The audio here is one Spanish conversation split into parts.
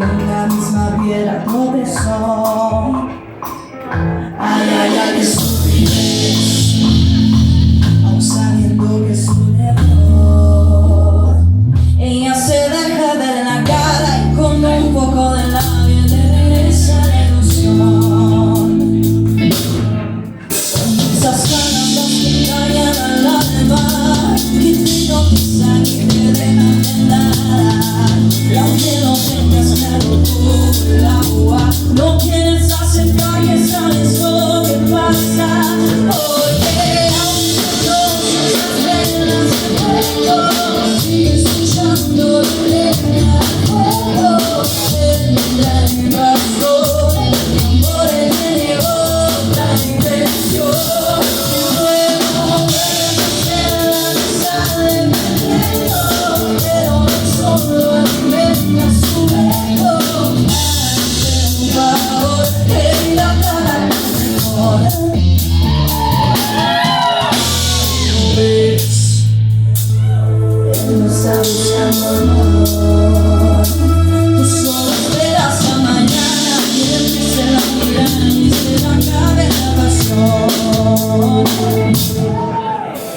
con la misma piedra tropezó. Ay, ay, ay, qué estupidez, aún sabiendo que es un error. Ella se deja ver la cara y con un poco de labio te regresa la ilusión. Son esas ganas las que engañan a la demás, que te hipnotizan y te dejan de nada. Y aunque no tengas claro todo el agua, no quieres aceptar que sabes lo que pasa. Oye, aunque no seas reglas de juego, sigue escuchando la letra del juego. Tendrá razón, el amor es que llevó otra dimensión. Luego vuelve a ser la mesa de veneno, pero no solo alimenta su ego. Hazme un favor, querida, cada vez mejor. ¿Ves? Él no está buscando amor. Tú solo esperas a mañana y le empiece la migrana y se le acabe la pasión.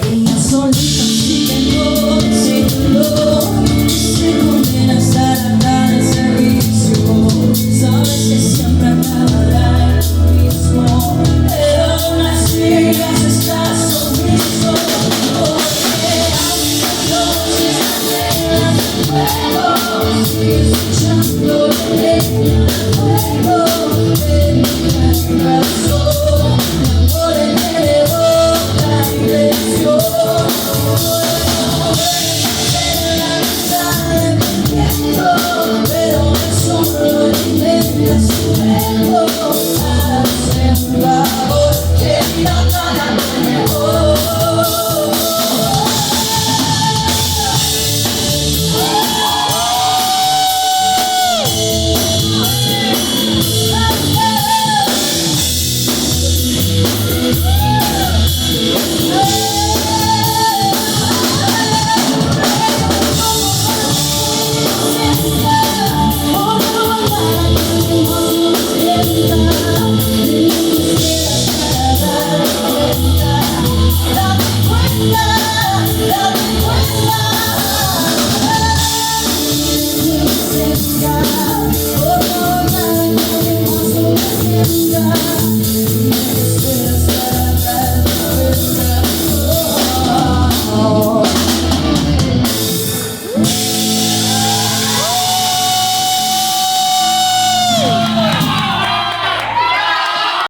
Ella solita sigue todo decidido y se condena a estar acá en servicio. Sabes que siempre acabará en lo mismo, pero aún así haces caso omiso. Porque aunque no seas reglas del juego, sigue escuchando la letra del juego. Tendrás razón, mi amor es que elevó otra dimensión. Luego vuelve a ser la mesa de veneno, pero eso no alimenta su ego. Hazme un favor, querida, para lo mejor. Yeah.